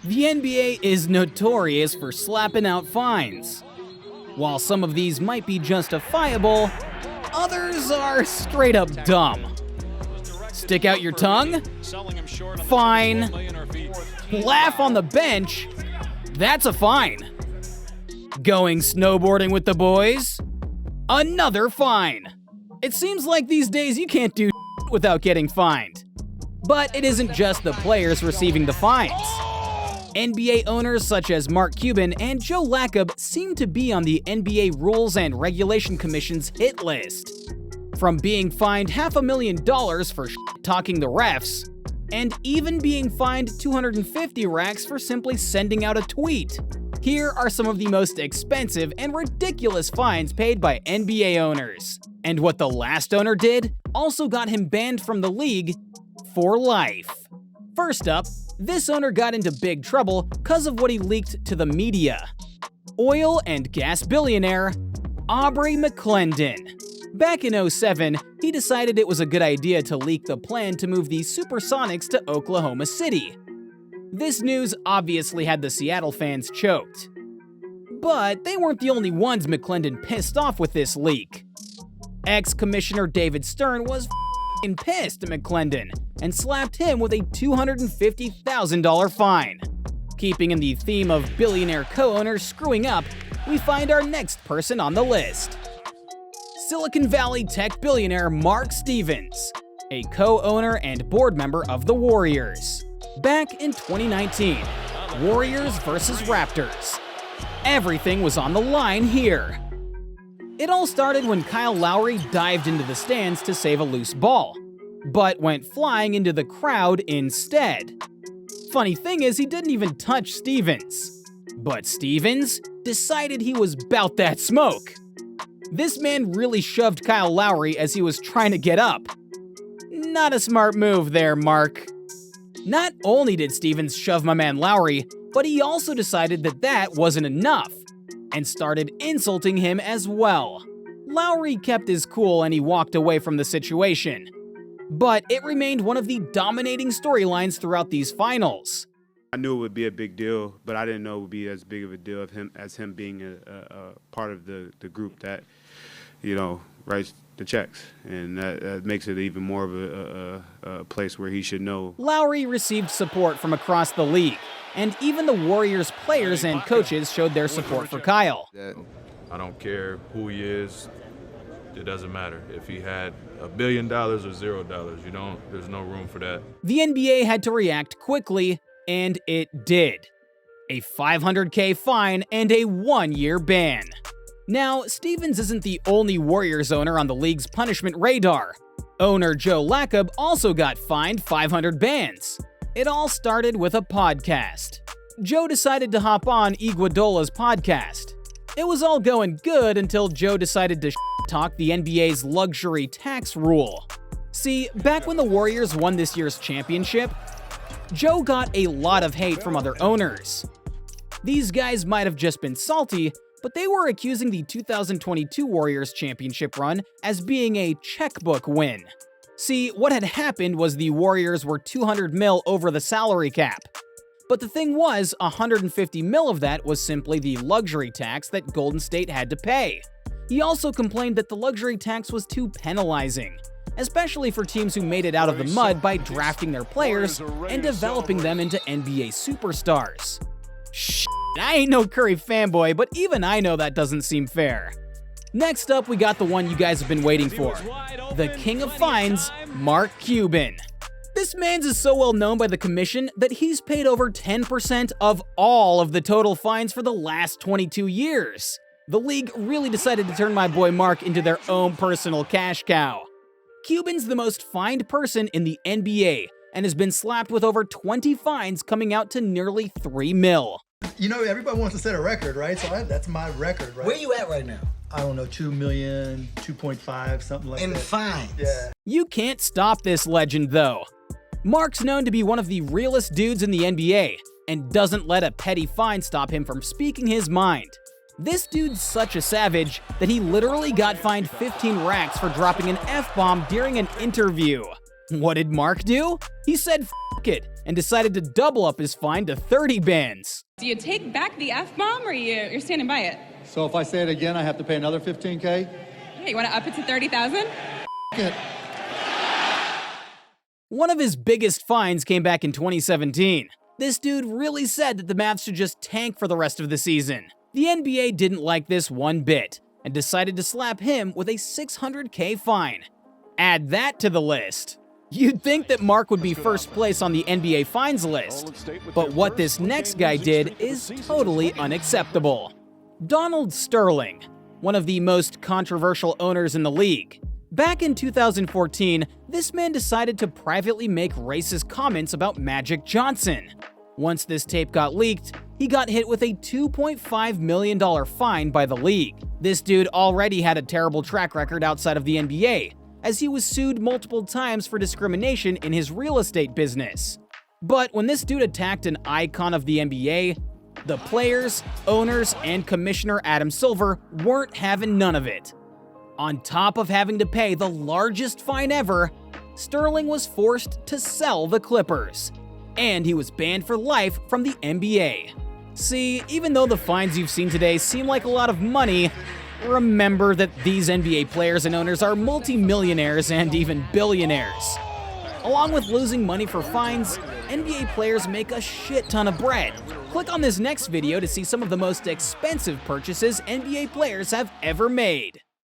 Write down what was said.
The NBA is notorious for slapping out fines. While some of these might be justifiable, others are straight up dumb. Stick out your tongue? Fine. Laugh on the bench? That's a fine. Going snowboarding with the boys? Another fine. It seems like these days you can't do without getting fined. But it isn't just the players receiving the fines. NBA owners such as Mark Cuban and Joe Lacob seem to be on the NBA Rules and Regulation Commission's hit list. From being fined $500,000 for talking the refs, and even being fined 250 racks for simply sending out a tweet. Here are some of the most expensive and ridiculous fines paid by NBA owners. And what the last owner did also got him banned from the league for life. First up, this owner got into big trouble because of what he leaked to the media. Oil and gas billionaire Aubrey McClendon. Back in 2007, he decided it was a good idea to leak the plan to move the Supersonics to Oklahoma City. This news obviously had the Seattle fans choked. But they weren't the only ones McClendon pissed off with this leak. Ex-Commissioner David Stern was pissed at McClendon and slapped him with a $250,000 fine. Keeping in the theme of billionaire co-owners screwing up, we find our next person on the list. Silicon Valley tech billionaire Mark Stevens, a co-owner and board member of the Warriors. Back in 2019, Warriors versus Raptors. Everything was on the line here. It all started when Kyle Lowry dived into the stands to save a loose ball, but went flying into the crowd instead. Funny thing is, he didn't even touch Stevens. But Stevens decided he was bout that smoke. This man really shoved Kyle Lowry as he was trying to get up. Not a smart move there, Mark. Not only did Stevens shove my man Lowry, but he also decided that wasn't enough, and started insulting him as well. Lowry kept his cool and he walked away from the situation. But it remained one of the dominating storylines throughout these finals. I knew it would be a big deal, but I didn't know it would be as big of a deal as him being a part of the group that, writes the checks. And that makes it even more of a place where he should know. Lowry received support from across the league, and even the Warriors players and coaches showed their support for Kyle. I don't care who he is. It doesn't matter. If he had $1 billion or $0, there's no room for that. The NBA had to react quickly, and it did. A $500K fine and a 1-year ban. Now, Stevens isn't the only Warriors owner on the league's punishment radar. Owner Joe Lacob also got fined 500 bans. It all started with a podcast. Joe decided to hop on Iguodala's podcast. It was all going good until Joe decided to talk the NBA's luxury tax rule. See, back when the Warriors won this year's championship, Joe got a lot of hate from other owners. These guys might have just been salty, but they were accusing the 2022 Warriors championship run as being a checkbook win. See, what had happened was the Warriors were $200 million over the salary cap. But the thing was, $150 million of that was simply the luxury tax that Golden State had to pay. He also complained that the luxury tax was too penalizing, especially for teams who made it out of the mud by drafting their players and developing them into NBA superstars. I ain't no Curry fanboy, but even I know that doesn't seem fair. Next up, we got the one you guys have been waiting for. The king of fines, Mark Cuban. This man's is so well known by the commission that he's paid over 10% of all of the total fines for the last 22 years. The league really decided to turn my boy Mark into their own personal cash cow. Cuban's the most fined person in the NBA and has been slapped with over 20 fines coming out to nearly $3 million. Everybody wants to set a record, right? So that's my record, right? Where you at right now? I don't know, 2 million, 2.5, something like that. In fines? Yeah. You can't stop this legend, though. Mark's known to be one of the realest dudes in the NBA, and doesn't let a petty fine stop him from speaking his mind. This dude's such a savage that he literally got fined 15 racks for dropping an F-bomb during an interview. What did Mark do? He said f it and decided to double up his fine to 30 bands. Do you take back the F-bomb or you're standing by it? So if I say it again, I have to pay another $15K? Yeah, you want to up it to 30,000? It. One of his biggest fines came back in 2017. This dude really said that the Mavs should just tank for the rest of the season. The NBA didn't like this one bit and decided to slap him with a $600K fine. Add that to the list. You'd think that Mark would be first place on the NBA fines list, but what this next guy did is totally unacceptable. Donald Sterling, one of the most controversial owners in the league. Back in 2014, this man decided to privately make racist comments about Magic Johnson. Once this tape got leaked, he got hit with a $2.5 million fine by the league. This dude already had a terrible track record outside of the NBA, as he was sued multiple times for discrimination in his real estate business. But when this dude attacked an icon of the NBA, the players, owners, and Commissioner Adam Silver weren't having none of it. On top of having to pay the largest fine ever, Sterling was forced to sell the Clippers, and he was banned for life from the NBA. See, even though the fines you've seen today seem like a lot of money, remember that these NBA players and owners are multi-millionaires and even billionaires. Along with losing money for fines, NBA players make a shit ton of bread. Click on this next video to see some of the most expensive purchases NBA players have ever made.